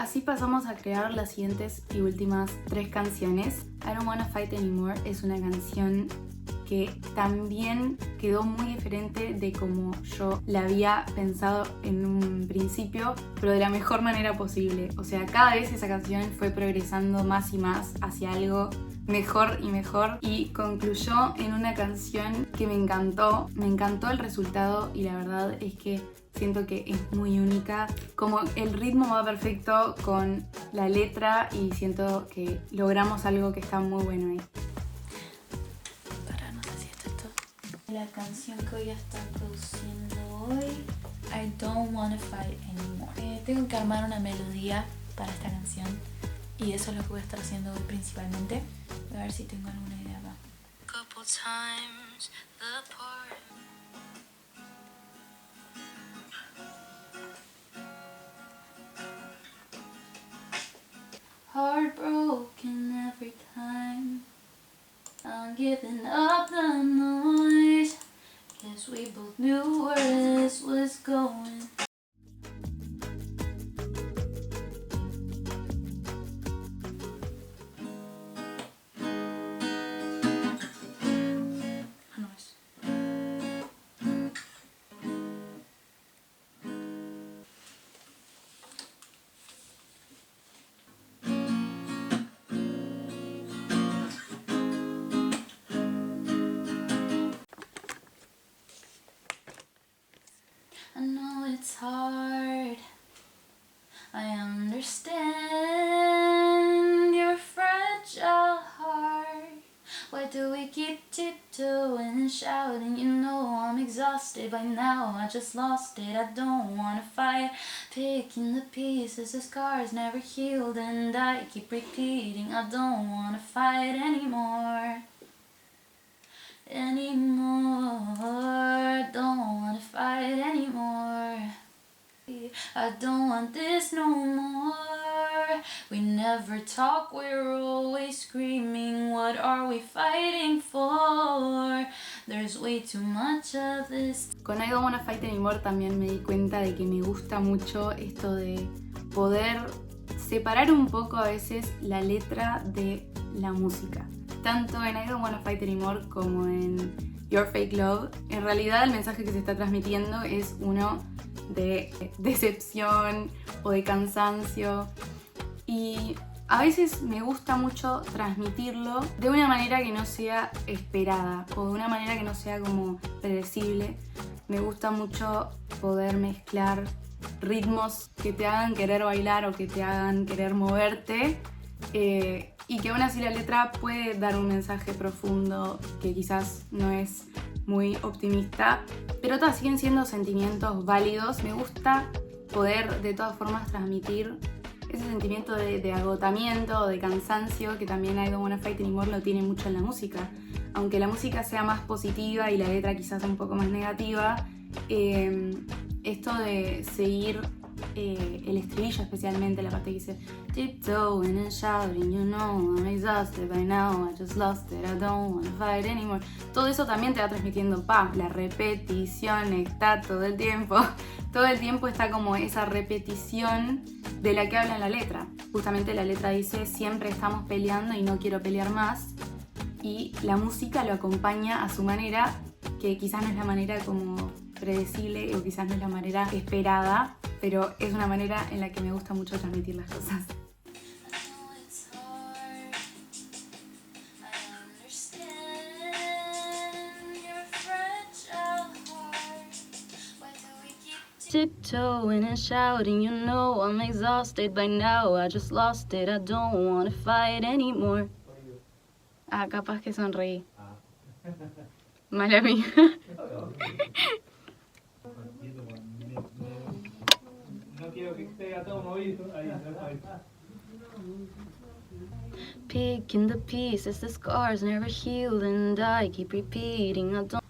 Así pasamos a crear las siguientes y últimas 3 canciones. I Don't Wanna Fight Anymore es una canción que también quedó muy diferente de como yo la había pensado en un principio, pero de la mejor manera posible. O sea, cada vez esa canción fue progresando más y más hacia algo mejor y mejor, y concluyó en una canción que me encantó el resultado, y la verdad es que siento que es muy única, como el ritmo va perfecto con la letra y siento que logramos algo que está muy bueno ahí. No sé si esto. La canción que voy a estar produciendo hoy, I Don't Wanna Fight Anymore. Tengo que armar una melodía para esta canción y eso es lo que voy a estar haciendo hoy principalmente. Voy a ver si tengo alguna idea acá. Couple times the part. Heartbroken every time I'm giving up the noise, 'cause we both knew where this was going. I know it's hard, I understand your fragile heart. Why do we keep tiptoeing and shouting? You know I'm exhausted by now, I just lost it. I don't wanna fight, picking the pieces, the scars never healed, and I keep repeating I don't wanna fight anymore. Don't wanna fight anymore. I don't want this no more. We never talk, we're always screaming. What are we fighting for? There's way too much of this. Con I Don't Wanna Fight Anymore también me di cuenta de que me gusta mucho esto de poder separar un poco a veces la letra de la música. Tanto en I Don't Wanna Fight Anymore como en Your Fake Love, en realidad el mensaje que se está transmitiendo es uno de decepción o de cansancio, y a veces me gusta mucho transmitirlo de una manera que no sea esperada o de una manera que no sea como predecible. Me gusta mucho poder mezclar ritmos que te hagan querer bailar o que te hagan querer moverte, y que aún así la letra puede dar un mensaje profundo que quizás no es muy optimista, pero todas siguen siendo sentimientos válidos. Me gusta poder de todas formas transmitir ese sentimiento de agotamiento, de cansancio, que también I Don't Wanna Fight Anymore lo tiene mucho en la música. Aunque la música sea más positiva y la letra quizás un poco más negativa, esto de seguir el estribillo, especialmente la parte que dice tiptoeing and shouting, you know I'm exhausted by now, I just lost it, I don't wanna fight anymore. Todo eso también te va transmitiendo la repetición está todo el tiempo está como esa repetición de la que habla en la letra. Justamente la letra dice siempre estamos peleando y no quiero pelear más, y la música lo acompaña a su manera, que quizás no es la manera como predecible o quizás no es la manera esperada, pero es una manera en la que me gusta mucho transmitir las cosas. Tiptoeing and shouting, you know I'm exhausted by now, I just lost it, I don't wanna fight anymore. Capaz que sonreí. Mala mía. No quiero que esté todo movido. Ahí. Picking the pieces, the scars never healed, and I keep repeating I don't.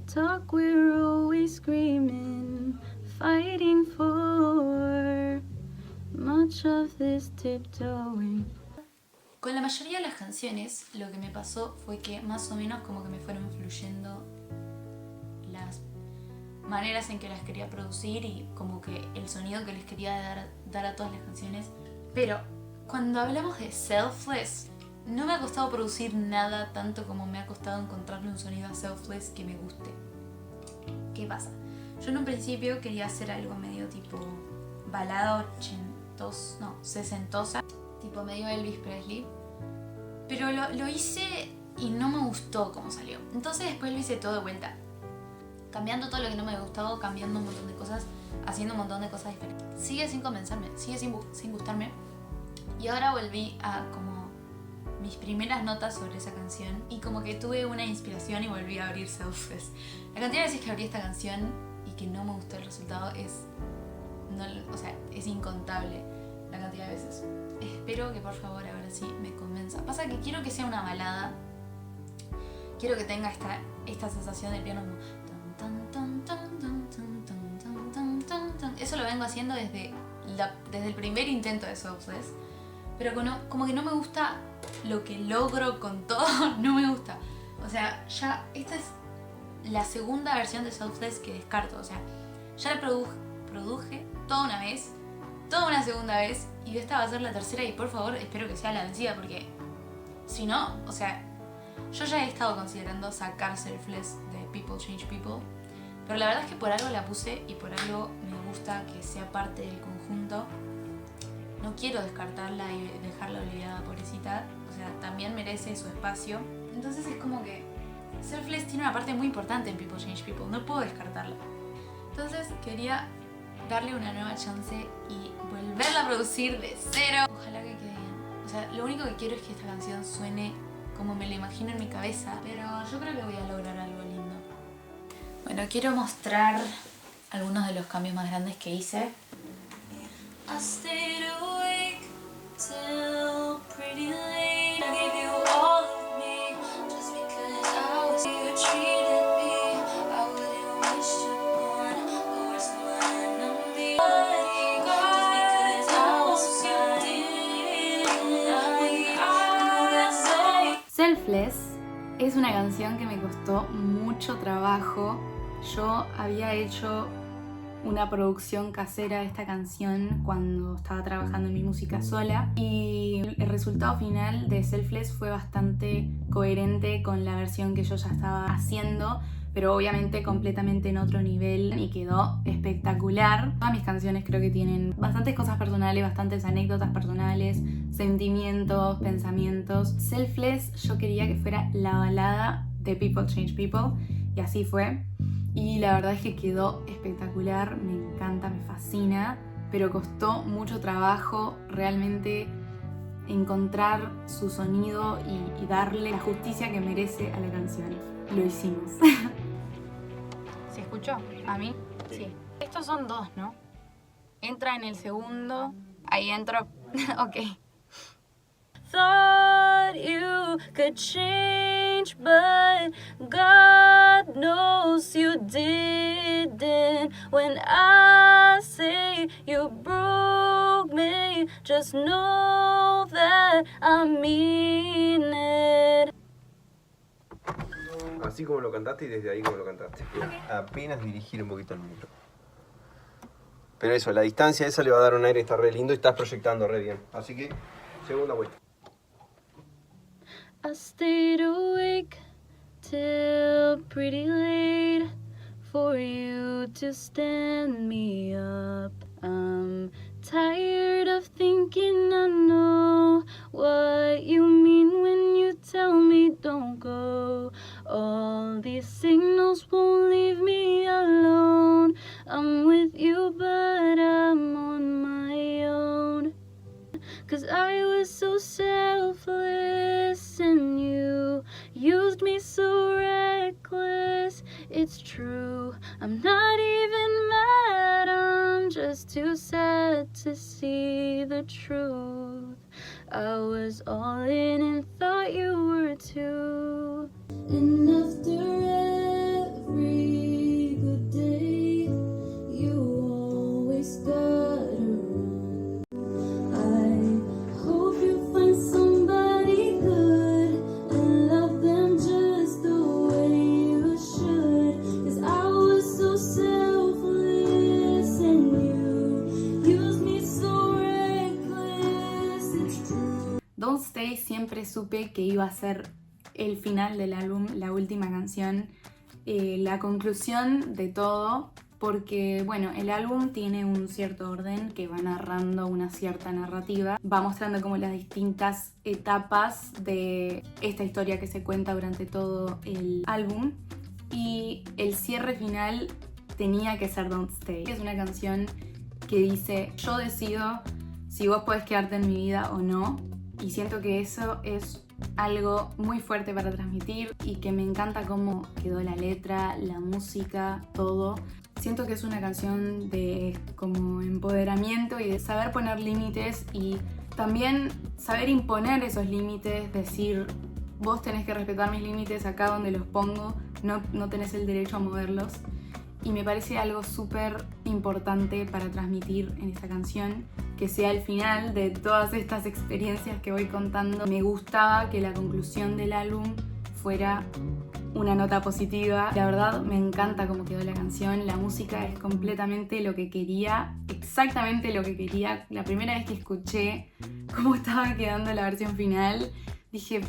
Talk, we're always screaming, fighting for much much of this tiptoeing. Con la mayoría de las canciones lo que me pasó fue que más o menos como que me fueron fluyendo las maneras en que las quería producir y como que el sonido que les quería dar a todas las canciones. Pero cuando hablamos de Selfless, no me ha costado producir nada tanto como me ha costado encontrarle un sonido a Selfless que me guste. ¿Qué pasa? Yo en un principio quería hacer algo medio tipo balada sesentosa, tipo medio Elvis Presley, pero lo hice y no me gustó cómo salió. Entonces después lo hice todo de vuelta, cambiando todo lo que no me había gustado, cambiando un montón de cosas, haciendo un montón de cosas diferentes. Sigue sin convencerme, sigue sin gustarme. Y ahora volví a como mis primeras notas sobre esa canción y como que tuve una inspiración y volví a abrir Selfless. La cantidad de veces que abrí esta canción y que no me gustó el resultado es incontable la cantidad de veces. Espero que por favor ahora sí me convenza. Pasa que quiero que sea una balada, quiero que tenga esta sensación del piano como eso lo vengo haciendo desde el primer intento de Selfless, pero como que no me gusta lo que logro con todo. No me gusta, o sea, ya esta es la segunda versión de Selfless que descarto. O sea, ya la produje toda una vez, toda una segunda vez, y esta va a ser la tercera y por favor espero que sea la vencida, porque si no, o sea, yo ya he estado considerando sacar Selfless de People Change People, pero la verdad es que por algo la puse y por algo me gusta que sea parte del conjunto. No quiero descartarla y dejarla olvidada, pobrecita. O sea, también merece su espacio. Entonces es como que Selfless tiene una parte muy importante en People Change People, no puedo descartarla. Entonces quería darle una nueva chance y volverla a producir de cero. Ojalá que quede bien. O sea, lo único que quiero es que esta canción suene como me la imagino en mi cabeza, pero yo creo que voy a lograr algo lindo. Bueno, quiero mostrar algunos de los cambios más grandes que hice. I stayed awake till pretty late. I gave you all of me just because I was you treated me. I wouldn't wish upon the worst of my enemy. Just because I was you did. Selfless es una canción que me costó mucho trabajo. Yo había hecho una producción casera de esta canción cuando estaba trabajando en mi música sola y el resultado final de Selfless fue bastante coherente con la versión que yo ya estaba haciendo, pero obviamente completamente en otro nivel y quedó espectacular. Todas mis canciones creo que tienen bastantes cosas personales, bastantes anécdotas personales, sentimientos, pensamientos. Selfless yo quería que fuera la balada de People Change People y así fue. Y la verdad es que quedó espectacular, me encanta, me fascina, pero costó mucho trabajo realmente encontrar su sonido y darle la justicia que merece a la canción. Lo hicimos. ¿Se escuchó? ¿A mí? Sí. Estos son dos, ¿no? Entra en el segundo. Ahí entro. Ok. Thought you could change, but God knows you didn't. When I say you broke me, just know that I mean it. Así como lo cantaste y desde ahí como lo cantaste. Apenas dirigir un poquito el micro. Pero eso, la distancia esa le va a dar un aire, está re lindo y estás proyectando re bien. Así que, segunda vuelta. I stayed awake till pretty late for you to stand me up. I'm tired of thinking I know what you mean when you tell me don't go. All these signals won't leave me alone. I'm with you but I'm on my own. 'Cause I was so selfless and you used me so reckless. It's true, I'm not even mad, I'm just too sad to see the truth. I was all in and thought you were too. And after every good day, you always got around. Stay siempre supe que iba a ser el final del álbum, la última canción, la conclusión de todo, porque bueno, el álbum tiene un cierto orden que va narrando una cierta narrativa, va mostrando como las distintas etapas de esta historia que se cuenta durante todo el álbum, y el cierre final tenía que ser Don't Stay. Es una canción que dice: yo decido si vos podés quedarte en mi vida o no, y siento que eso es algo muy fuerte para transmitir y que me encanta cómo quedó la letra, la música, todo. Siento que es una canción de como empoderamiento y de saber poner límites y también saber imponer esos límites, decir: vos tenés que respetar mis límites acá donde los pongo, no tenés el derecho a moverlos. Y me parece algo súper importante para transmitir en esta canción, que sea el final de todas estas experiencias que voy contando. Me gustaba que la conclusión del álbum fuera una nota positiva. La verdad me encanta cómo quedó la canción, la música es completamente lo que quería, exactamente lo que quería. La primera vez que escuché cómo estaba quedando la versión final, dije: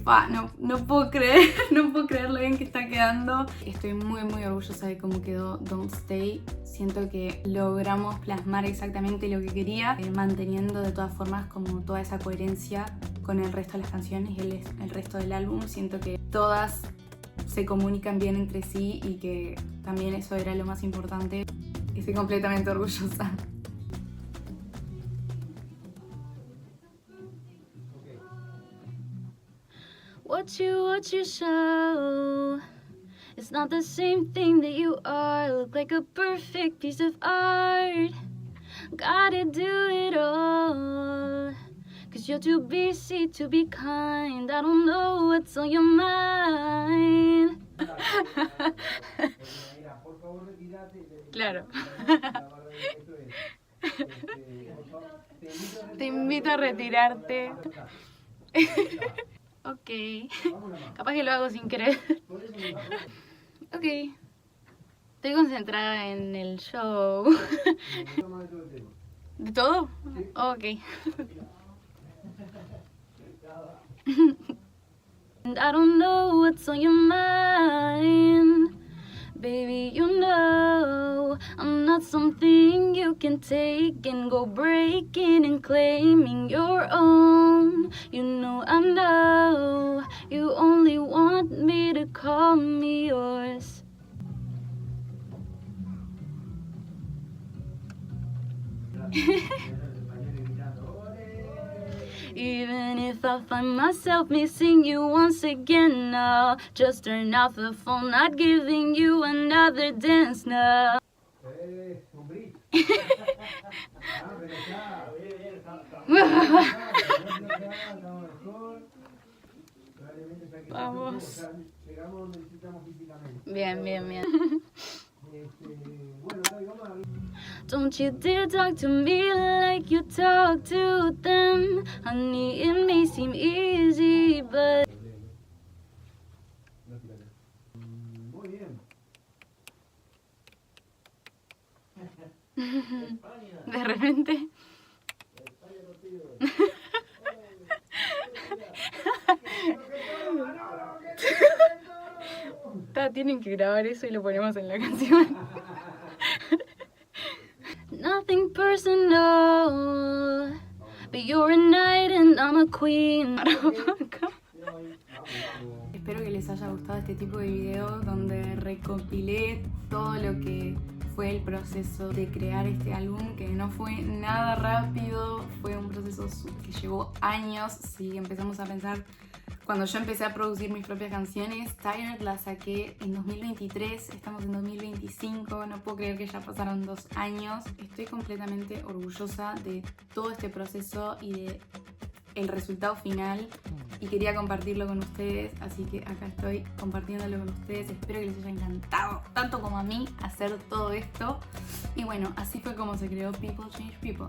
no puedo creer, no puedo creer lo bien que está quedando. Estoy muy orgullosa de cómo quedó Don't Stay. Siento que logramos plasmar exactamente lo que quería, manteniendo de todas formas como toda esa coherencia con el resto de las canciones y el resto del álbum. Siento que todas se comunican bien entre sí y que también eso era lo más importante. Estoy completamente orgullosa. What you show, it's not the same thing that you are. Look like a perfect piece of art. Gotta do it all, 'cause you're too busy to be kind. I don't know what's on your mind. Claro. Te invito a retirarte. Ok. Capaz que lo hago sin querer. Ok. Estoy concentrada en el show. ¿De todo? Ok. And I don't know what's on your mind. Baby, you know I'm not something you can take and go breaking and claiming your own. You know I know you only want me to call me yours. Even if I find myself missing you once again, I'll just turn off the phone, not giving you another dance now. Vamos. Bien. Don't you dare talk to me like you talk to them. Honey, it may seem easy, but De repente. Tienen que grabar eso y lo ponemos en la canción. nothing personal. But you're a knight and I'm a queen. Espero que les haya gustado este tipo de video donde recopilé todo lo que fue el proceso de crear este álbum, que no fue nada rápido, fue un proceso que llevó años. Si empezamos a pensar, cuando yo empecé a producir mis propias canciones, Tired la saqué en 2023, estamos en 2025, no puedo creer que ya pasaron 2 años. Estoy completamente orgullosa de todo este proceso y de el resultado final, y quería compartirlo con ustedes, así que acá estoy compartiéndolo con ustedes. Espero que les haya encantado, tanto como a mí, hacer todo esto. Y bueno, así fue como se creó People Change People.